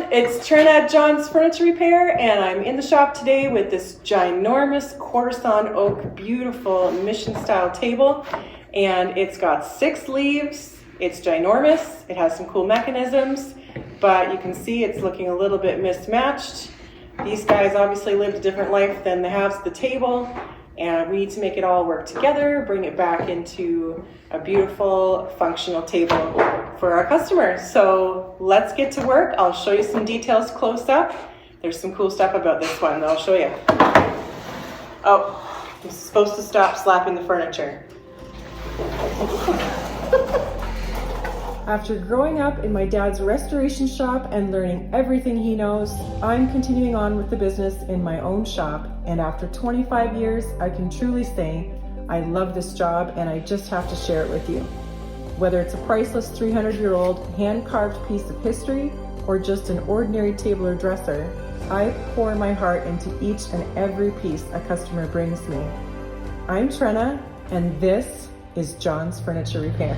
It's Trena at John's Furniture Repair, and I'm in the shop today with this ginormous quarter-sawn oak, beautiful mission-style table. And it's got 6 leaves. It's ginormous. It has some cool mechanisms, but you can see it's looking a little bit mismatched. These guys obviously lived a different life than the halves of the table, and we need to make it all work together, bring it back into a beautiful, functional table for our customers. So let's get to work. I'll show you some details close up. There's some cool stuff about this one that I'll show you. Oh, I'm supposed to stop slapping the furniture. After growing up in my dad's restoration shop and learning everything he knows, I'm continuing on with the business in my own shop. And after 25 years, I can truly say I love this job and I just have to share it with you. Whether it's a priceless 300-year-old hand-carved piece of history or just an ordinary table or dresser, I pour my heart into each and every piece a customer brings me. I'm Trena, and this is John's Furniture Repair.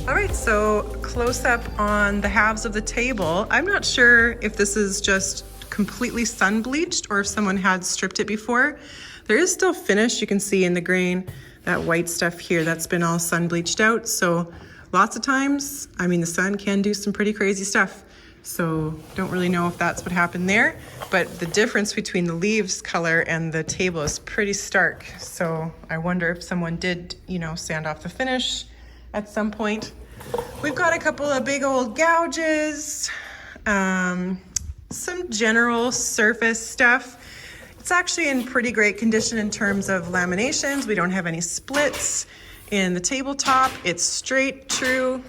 All right, so close up on the halves of the table. I'm not sure if this is just completely sun bleached or if someone had stripped it before. There is still finish. You can see in the grain, that white stuff here, that's been all sun bleached out. So lots of times, I mean, the sun can do some pretty crazy stuff. So don't really know if that's what happened there, but the difference between the leaves color and the table is pretty stark. So I wonder if someone did, sand off the finish at some point. We've got a couple of big old gouges, some general surface stuff. It's actually in pretty great condition in terms of laminations. We don't have any splits in the tabletop. It's straight, true.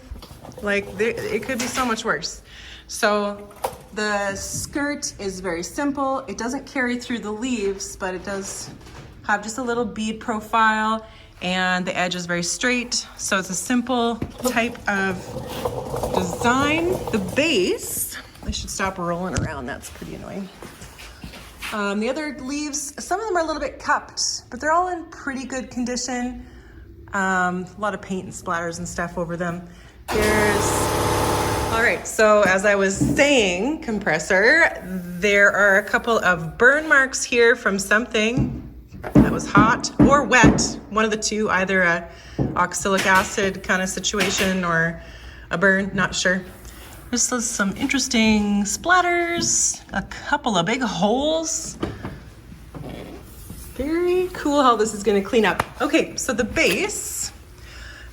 It could be so much worse. So the skirt is very simple. It doesn't carry through the leaves, but it does have just a little bead profile, and the edge is very straight. So it's a simple type of design. The base, I should stop rolling around. That's pretty annoying. The other leaves, some of them are a little bit cupped, but they're all in pretty good condition. A lot of paint and splatters and stuff over them. All right, so as I was saying, compressor, there are a couple of burn marks here from something that was hot or wet, one of the two, either a oxalic acid kind of situation or a burn, not sure. There's some interesting splatters, a couple of big holes. Very cool how this is gonna clean up. Okay, so the base,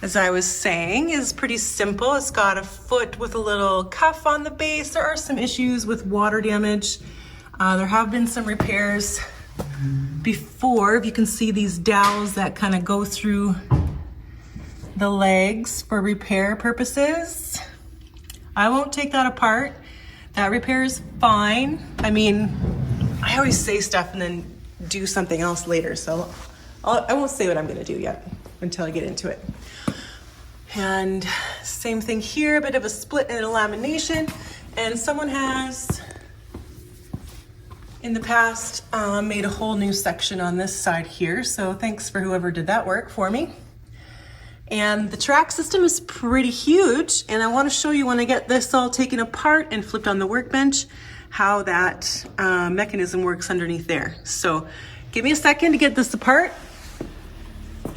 as I was saying, is pretty simple. It's got a foot with a little cuff on the base. There are some issues with water damage. There have been some repairs before. If you can see these dowels that kind of go through the legs for repair purposes. I won't take that apart. That repair is fine. I mean, I always say stuff and then do something else later. So I won't say what I'm gonna do yet until I get into it. And same thing here, a bit of a split and a lamination. And someone has, in the past, made a whole new section on this side here. So thanks for whoever did that work for me. And the track system is pretty huge. And I want to show you when I get this all taken apart and flipped on the workbench, how that mechanism works underneath there. So give me a second to get this apart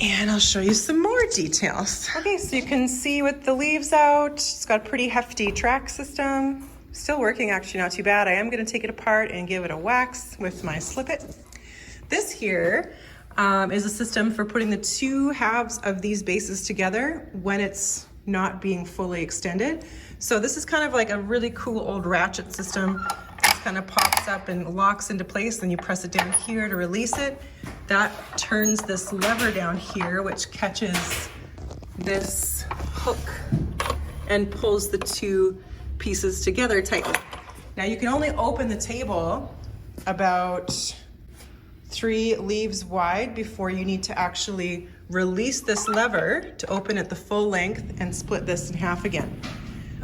and I'll show you some more details. Okay, so you can see with the leaves out, it's got a pretty hefty track system. Still working, actually not too bad. I am gonna take it apart and give it a wax with my Slip It. This here is a system for putting the two halves of these bases together when it's not being fully extended. So this is kind of like a really cool old ratchet system. It kind of pops up and locks into place, then you press it down here to release it. That turns this lever down here, which catches this hook and pulls the two pieces together tightly. Now you can only open the table about 3 leaves wide before you need to actually release this lever to open it the full length and split this in half again.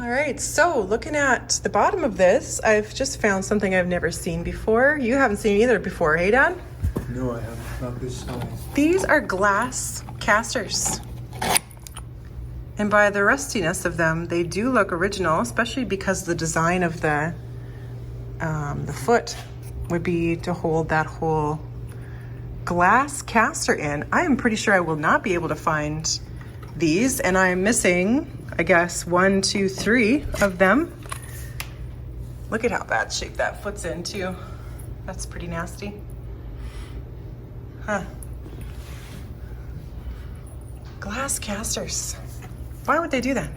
All right, so looking at the bottom of this, I've just found something I've never seen before. You haven't seen either before, hey Dad? No, I haven't. Not this size. These are glass casters. And by the rustiness of them, they do look original, especially because the design of the foot would be to hold that whole glass caster in. I am pretty sure I will not be able to find these, and I'm missing, I guess, 1, 2, 3 of them. Look at how bad shape that foot's in too. That's pretty nasty. Huh. Glass casters. Why would they do that?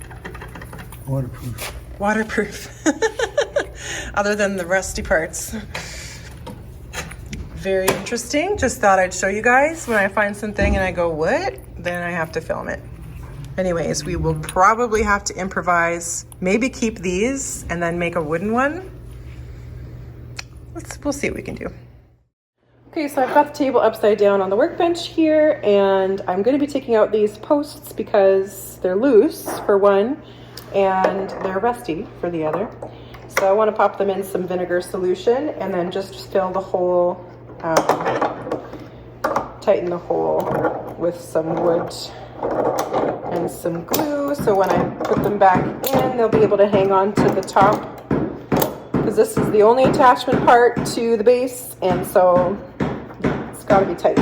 Waterproof. Waterproof. Other than the rusty parts. Very interesting. Just thought I'd show you guys. When I find something and I go, what? Then I have to film it. Anyways, we will probably have to improvise. Maybe keep these and then make a wooden one. We'll see what we can do. Okay, so I've got the table upside down on the workbench here, and I'm going to be taking out these posts because they're loose for one, and they're rusty for the other. So I want to pop them in some vinegar solution and then just fill the hole, tighten the hole with some wood and some glue. So when I put them back in, they'll be able to hang on to the top, because this is the only attachment part to the base, and so it's got to be tight.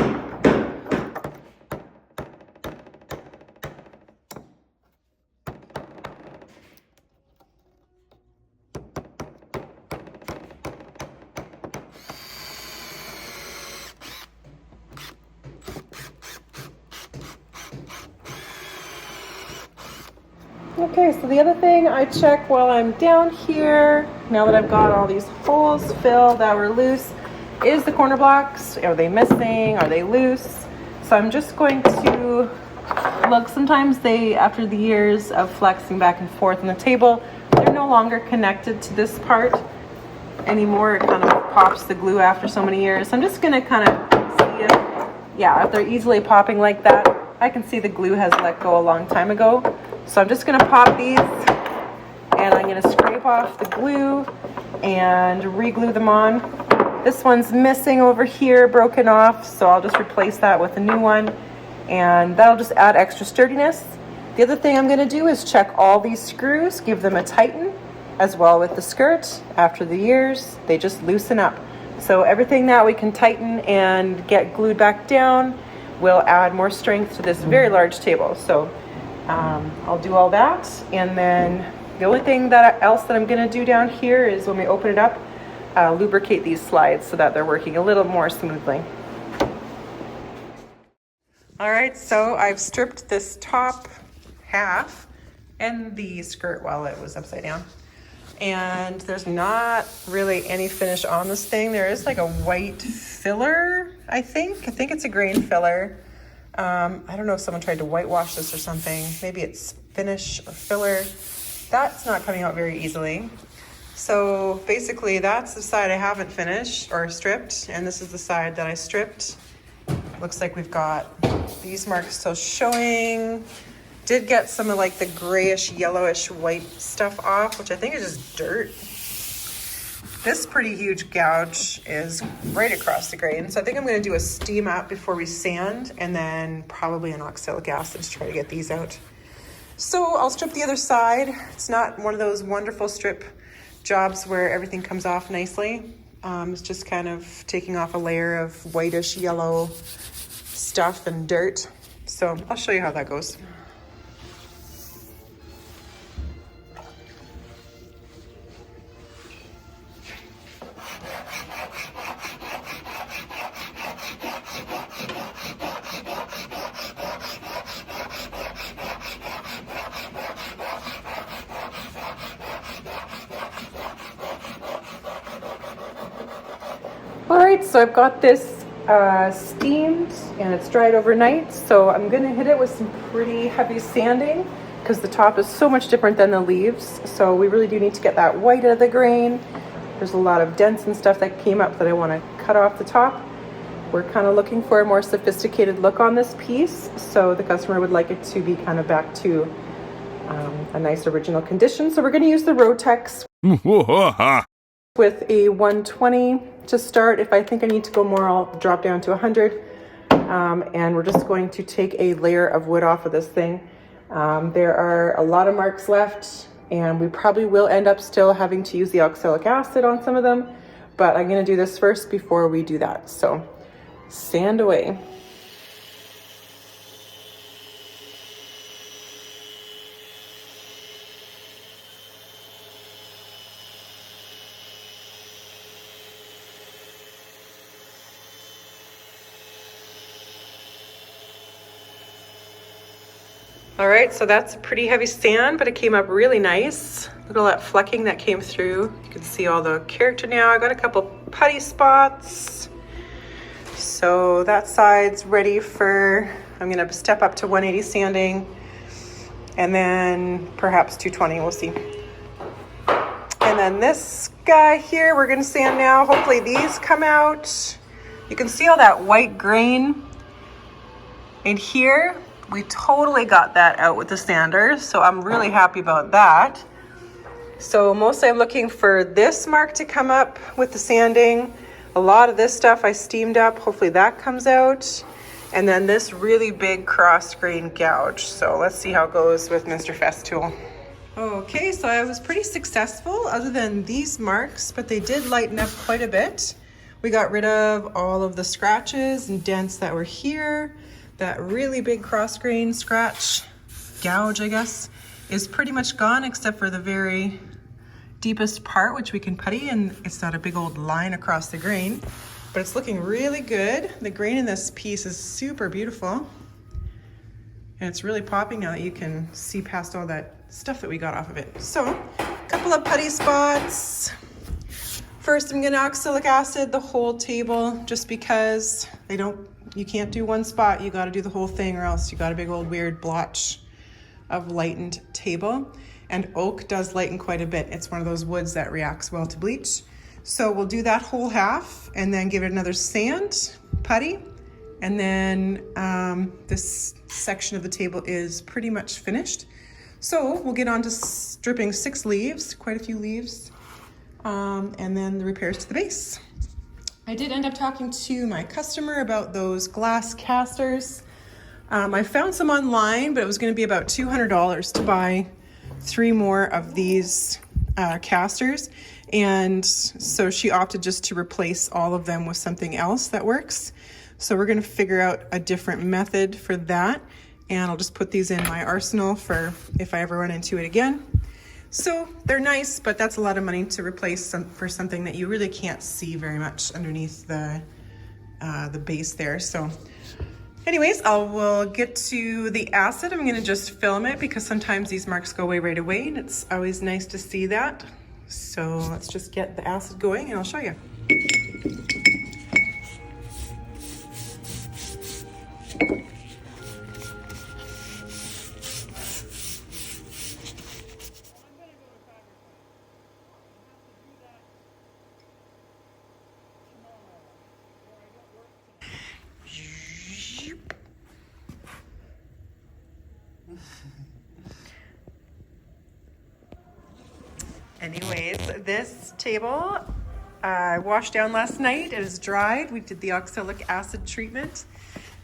Okay, so the other thing I check while I'm down here, now that I've got all these holes filled that were loose, is the corner blocks. Are they missing? Are they loose? So I'm just going to look. Sometimes they, after the years of flexing back and forth on the table, they're no longer connected to this part anymore. It kind of pops the glue after so many years. So I'm just gonna kind of see if they're easily popping like that. I can see the glue has let go a long time ago. So I'm just gonna pop these, and I'm gonna scrape off the glue and re-glue them on. This one's missing over here, broken off, so I'll just replace that with a new one, and that'll just add extra sturdiness. The other thing I'm gonna do is check all these screws, give them a tighten, as well with the skirt. After the years, they just loosen up. So everything that we can tighten and get glued back down will add more strength to this very large table. So I'll do all that, and then the only thing else that I'm going to do down here is when we open it up, lubricate these slides so that they're working a little more smoothly. All right, so I've stripped this top half and the skirt while it was upside down, and there's not really any finish on this thing. There is like a white filler, I think it's a grain filler. I don't know if someone tried to whitewash this or something. Maybe it's finish or filler. That's not coming out very easily. So basically that's the side I haven't finished or stripped, and this is the side that I stripped. Looks like we've got these marks still showing. Did get some of like the grayish, yellowish white stuff off, which I think is just dirt. This pretty huge gouge is right across the grain. So I think I'm gonna do a steam up before we sand, and then probably an oxalic acid to try to get these out. So I'll strip the other side. It's not one of those wonderful strip jobs where everything comes off nicely. It's just kind of taking off a layer of whitish yellow stuff and dirt. So I'll show you how that goes. All right, so I've got this steamed and it's dried overnight. So I'm gonna hit it with some pretty heavy sanding because the top is so much different than the leaves. So we really do need to get that white out of the grain. There's a lot of dents and stuff that came up that I wanna cut off the top. We're kind of looking for a more sophisticated look on this piece. So the customer would like it to be kind of back to a nice original condition. So we're gonna use the Rotex with a 120 to start. If I think I need to go more, I'll drop down to 100. And we're just going to take a layer of wood off of this thing. There are a lot of marks left, and we probably will end up still having to use the oxalic acid on some of them, but I'm going to do this first before we do that. So sand away. All right, so that's a pretty heavy sand, but it came up really nice. Look at all that flecking that came through. You can see all the character now. I got a couple putty spots. So that side's ready for, I'm gonna step up to 180 sanding, and then perhaps 220, we'll see. And then this guy here, we're gonna sand now. Hopefully these come out. You can see all that white grain in here. We totally got that out with the sander, so I'm really happy about that. So mostly I'm looking for this mark to come up with the sanding. A lot of this stuff I steamed up. Hopefully that comes out. And then this really big cross grain gouge. So let's see how it goes with Mr. Festool. Okay, so I was pretty successful other than these marks, but they did lighten up quite a bit. We got rid of all of the scratches and dents that were here. That really big cross grain scratch, gouge, I guess, is pretty much gone except for the very deepest part, which we can putty, and it's not a big old line across the grain, but it's looking really good. The grain in this piece is super beautiful, and it's really popping now that you can see past all that stuff that we got off of it. So, a couple of putty spots. First, I'm gonna oxalic acid the whole table just because you can't do one spot, you gotta do the whole thing, or else you got a big old weird blotch of lightened table. And oak does lighten quite a bit. It's one of those woods that reacts well to bleach. So we'll do that whole half and then give it another sand, putty, and then this section of the table is pretty much finished. So we'll get on to stripping 6 leaves, quite a few leaves, and then the repairs to the base. I did end up talking to my customer about those glass casters. I found some online, but it was going to be about $200 to buy 3 more of these casters. And so she opted just to replace all of them with something else that works. So we're going to figure out a different method for that. And I'll just put these in my arsenal for if I ever run into it again. So they're nice, but that's a lot of money to replace for something that you really can't see very much underneath the base there. So anyways, we'll get to the acid. I'm gonna just film it because sometimes these marks go away right away, and it's always nice to see that. So let's just get the acid going and I'll show you. Anyways, this table I washed down last night. It is dried. We did the oxalic acid treatment.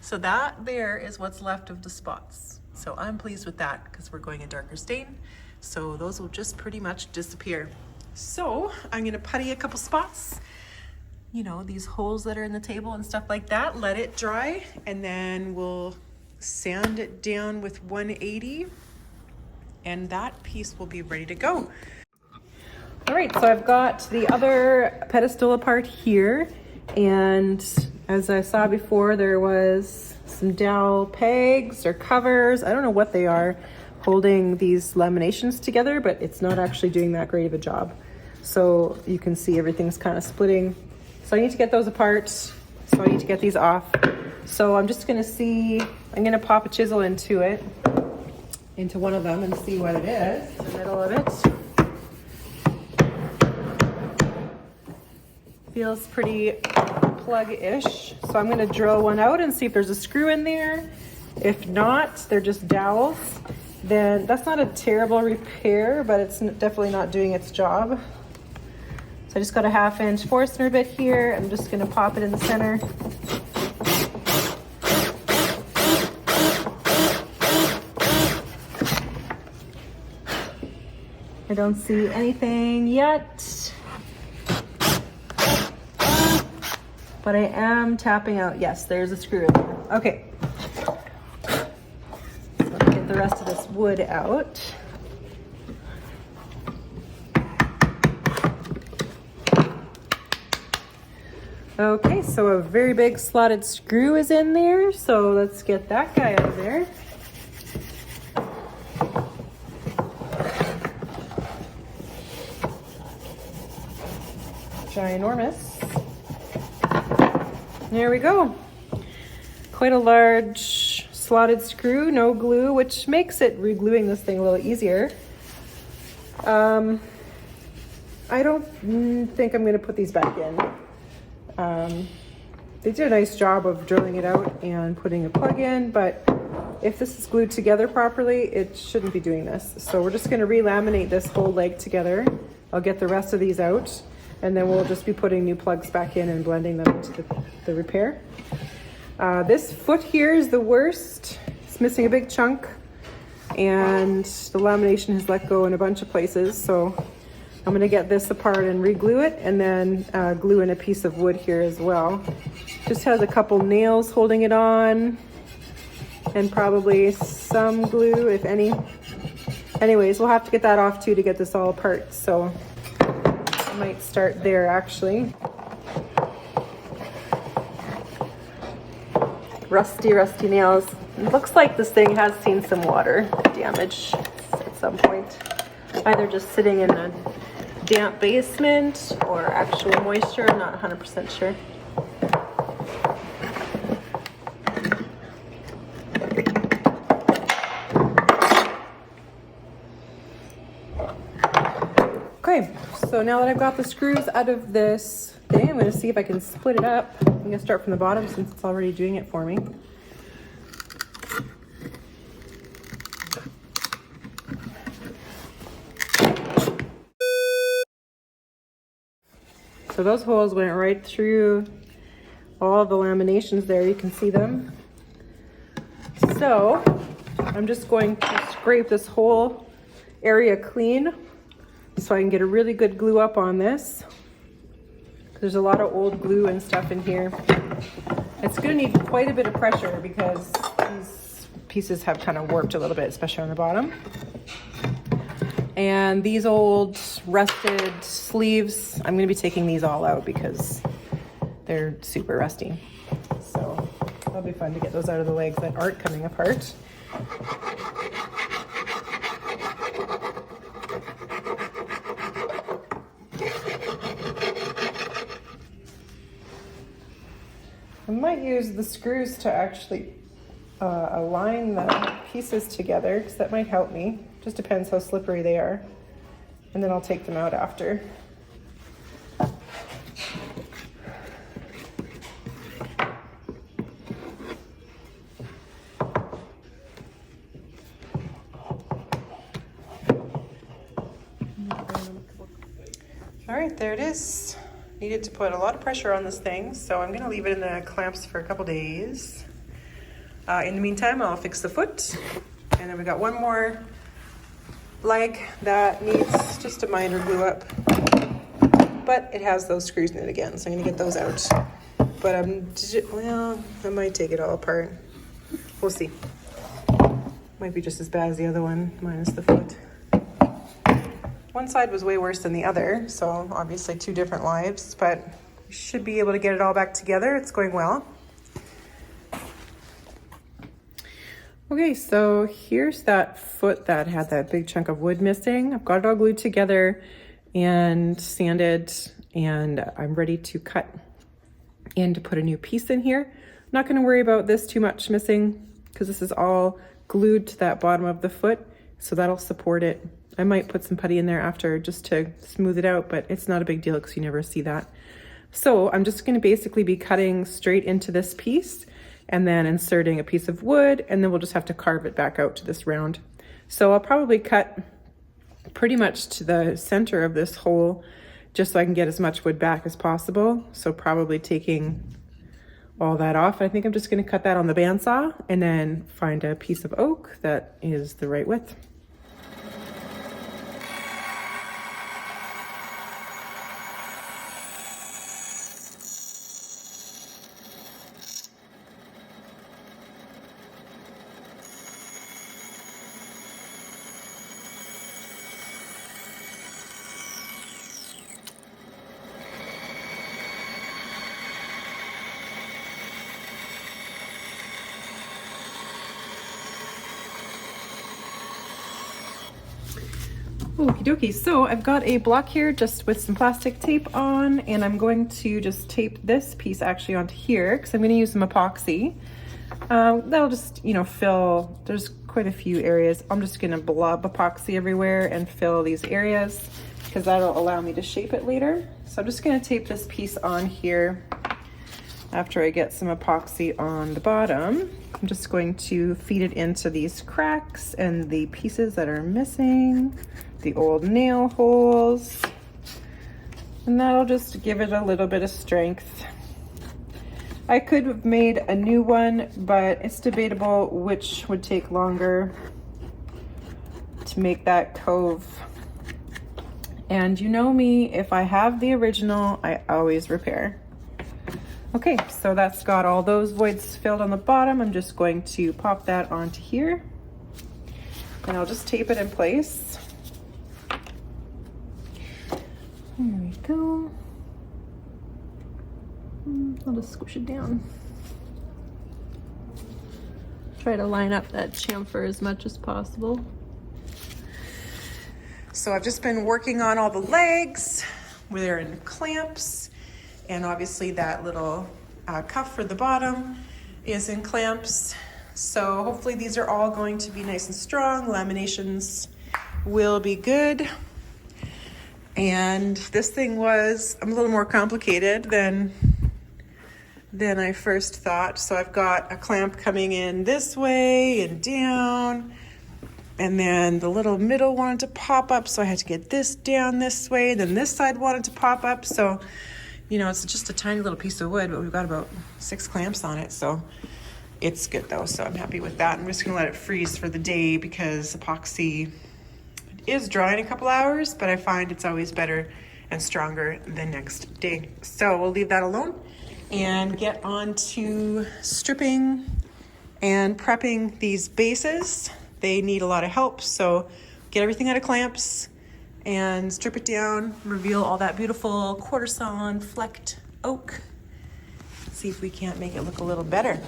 So that there is what's left of the spots. So I'm pleased with that because we're going a darker stain. So those will just pretty much disappear. So I'm gonna putty a couple spots, you know, these holes that are in the table and stuff like that, let it dry, and then we'll sand it down with 180, and that piece will be ready to go. All right, so I've got the other pedestal apart here, and as I saw before, there was some dowel pegs or covers, I don't know what they are, holding these laminations together, but it's not actually doing that great of a job. So you can see everything's kind of splitting. So I need to get those apart, so I need to get these off. So I'm just gonna see, I'm gonna pop a chisel into it, into one of them, and see what it is in the middle of it. Feels pretty plug-ish. So I'm gonna drill one out and see if there's a screw in there. If not, they're just dowels. Then that's not a terrible repair, but it's definitely not doing its job. So I just got a 1/2 inch Forstner bit here. I'm just gonna pop it in the center. I don't see anything yet. But I am tapping out. Yes, there's a screw in there. Okay. So let's get the rest of this wood out. Okay, so a very big slotted screw is in there. So let's get that guy out of there. Ginormous. There we go. Quite a large slotted screw, no glue, which makes it re-gluing this thing a little easier. I don't think I'm going to put these back in. They did a nice job of drilling it out and putting a plug in, but if this is glued together properly, it shouldn't be doing this. So we're just going to re-laminate this whole leg together. I'll get the rest of these out, and then we'll just be putting new plugs back in and blending them into the repair. This foot here is the worst. It's missing a big chunk, and the lamination has let go in a bunch of places. So I'm gonna get this apart and re-glue it, and then glue in a piece of wood here as well. Just has a couple nails holding it on, and probably some glue, if any. Anyways, we'll have to get that off too to get this all apart. So I might start there actually. Rusty nails. It looks like this thing has seen some water damage at some point. Either just sitting in a damp basement or actual moisture. I'm not 100% sure. Okay, so now that I've got the screws out of this thing, I'm going to see if I can split it up. I'm going to start from the bottom since it's already doing it for me. So those holes went right through all the laminations there. You can see them. So I'm just going to scrape this whole area clean so I can get a really good glue up on this. There's a lot of old glue and stuff in here. It's going to need quite a bit of pressure because these pieces have kind of warped a little bit, especially on the bottom. And these old rusted sleeves, I'm going to be taking these all out because they're super rusty. So that'll be fun to get those out of the legs that aren't coming apart. I might use the screws to actually align the pieces together because that might help me. Just depends how slippery they are. And then I'll take them out after. All right, there it is. Needed to put a lot of pressure on this thing, so I'm gonna leave it in the clamps for a couple days. In the meantime, I'll fix the foot. And then we got one more leg that needs just a minor glue up. But it has those screws in it again, so I'm gonna get those out. But I might take it all apart. We'll see. Might be just as bad as the other one, minus the foot. One side was way worse than the other, so obviously two different lives, but we should be able to get it all back together. It's going well. Okay, so here's that foot that had that big chunk of wood missing. I've got it all glued together and sanded, and I'm ready to cut and to put a new piece in here. I'm not going to worry about this too much missing because this is all glued to that bottom of the foot, so that'll support it. I might put some putty in there after just to smooth it out, but it's not a big deal because you never see that. So I'm just going to basically be cutting straight into this piece and then inserting a piece of wood, and then we'll just have to carve it back out to this round. So I'll probably cut pretty much to the center of this hole just so I can get as much wood back as possible. So probably taking all that off. I think I'm just going to cut that on the bandsaw and then find a piece of oak that is the right width. Okie dokie, so I've got a block here just with some plastic tape on, and I'm going to just tape this piece actually onto here because I'm going to use some epoxy. That'll just, you know, fill, there's quite a few areas. I'm just going to blob epoxy everywhere and fill these areas because that'll allow me to shape it later. So I'm just going to tape this piece on here after I get some epoxy on the bottom. I'm just going to feed it into these cracks and the pieces that are missing, the old nail holes, and that'll just give it a little bit of strength. I could have made a new one, but it's debatable which would take longer to make that cove. And you know me, if I have the original, I always repair. Okay, so that's got all those voids filled on the bottom. I'm just going to pop that onto here, and I'll just tape it in place. There we go. I'll just squish it down. Try to line up that chamfer as much as possible. So I've just been working on all the legs where they're in clamps, and obviously that little cuff for the bottom is in clamps. So hopefully these are all going to be nice and strong. Laminations will be good. And this thing was a little more complicated than I first thought. So I've got a clamp coming in this way and down, and then the little middle wanted to pop up, so I had to get this down this way, and then this side wanted to pop up. So, you know, it's just a tiny little piece of wood, but we've got about 6 clamps on it, so it's good though. So I'm happy with that. I'm just gonna let it freeze for the day because epoxy is dry in a couple hours, but I find it's always better and stronger the next day. So we'll leave that alone and get on to stripping and prepping these bases. They need a lot of help, so get everything out of clamps and strip it down, reveal all that beautiful quarter sawn flecked oak. See if we can't make it look a little better.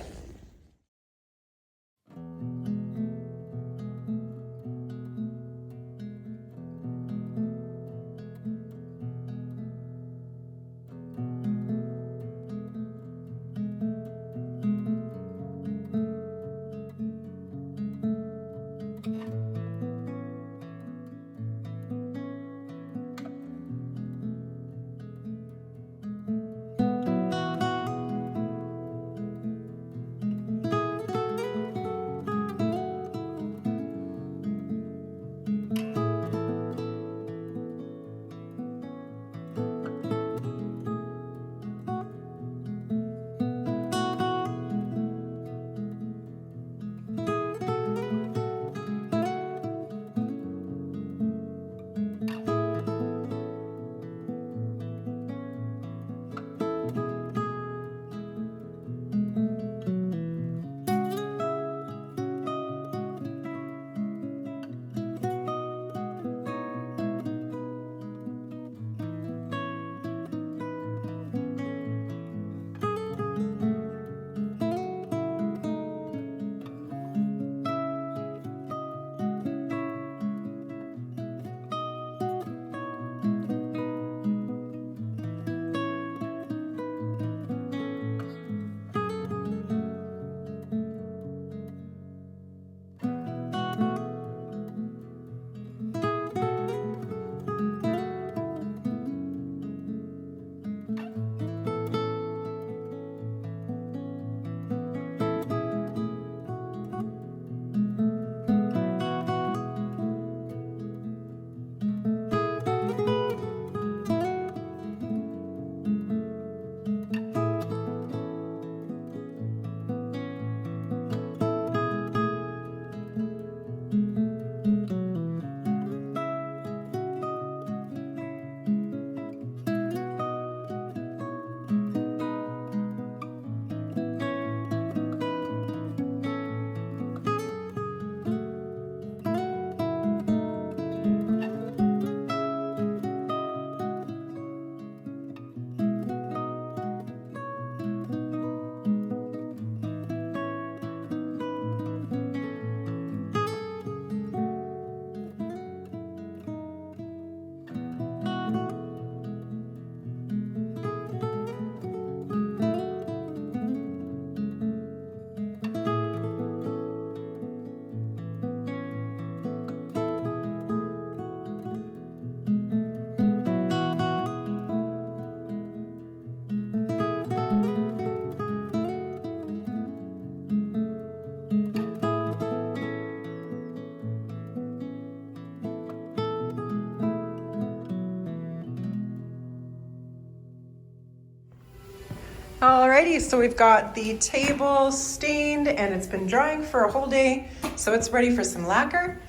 Alrighty, so we've got the table stained and it's been drying for a whole day, so it's ready for some lacquer.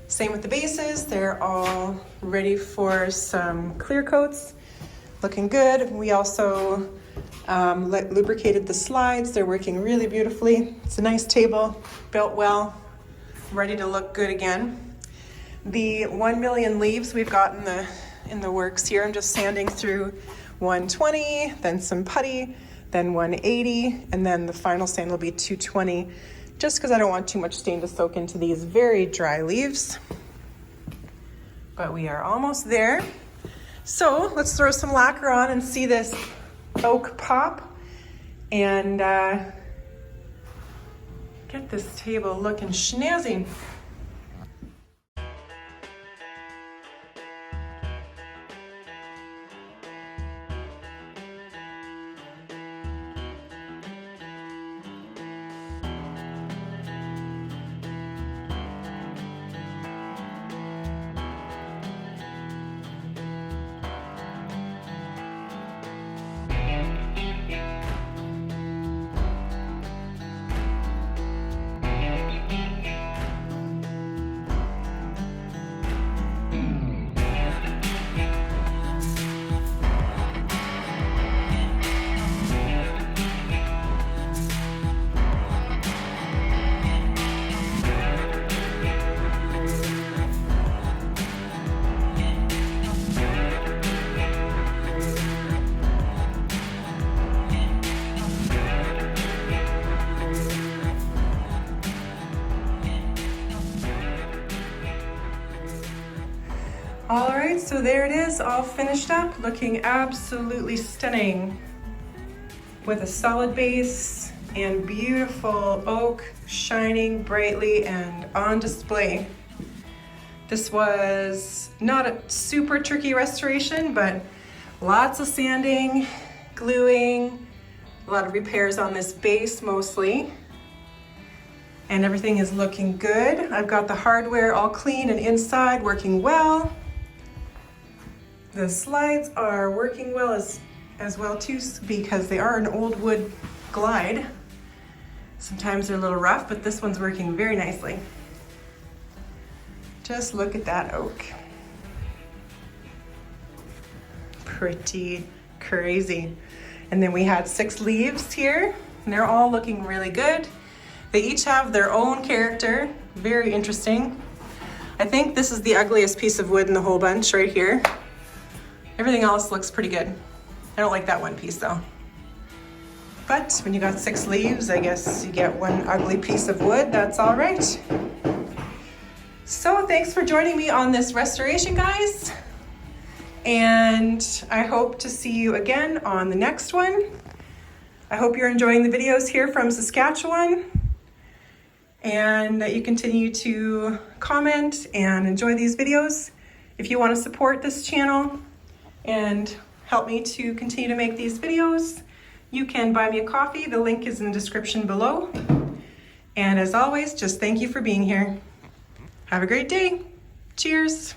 Same with the bases, they're all ready for some clear coats. Looking good. We also lubricated the slides. They're working really beautifully. It's a nice table, built well, ready to look good again. The 1 million leaves we've got in the works here. I'm just sanding through 120, then some putty, then 180, and then the final sand will be 220, just because I don't want too much stain to soak into these very dry leaves. But we are almost there. So let's throw some lacquer on and see this oak pop and get this table looking snazzy. All right, so there it is, all finished up, looking absolutely stunning with a solid base and beautiful oak shining brightly and on display. This was not a super tricky restoration, but lots of sanding, gluing, a lot of repairs on this base mostly. And everything is looking good. I've got the hardware all clean and inside working well. The slides are working well as well too, because they are an old wood glide. Sometimes they're a little rough, but this one's working very nicely. Just look at that oak. Pretty crazy. And then we had 6 leaves here, and they're all looking really good. They each have their own character, very interesting. I think this is the ugliest piece of wood in the whole bunch right here. Everything else looks pretty good. I don't like that one piece though. But when you got 6 leaves, I guess you get one ugly piece of wood, that's all right. So thanks for joining me on this restoration, guys. And I hope to see you again on the next one. I hope you're enjoying the videos here from Saskatchewan, and that you continue to comment and enjoy these videos. If you want to support this channel and help me to continue to make these videos, you can buy me a coffee. The link is in the description below. And as always, just thank you for being here. Have a great day. Cheers.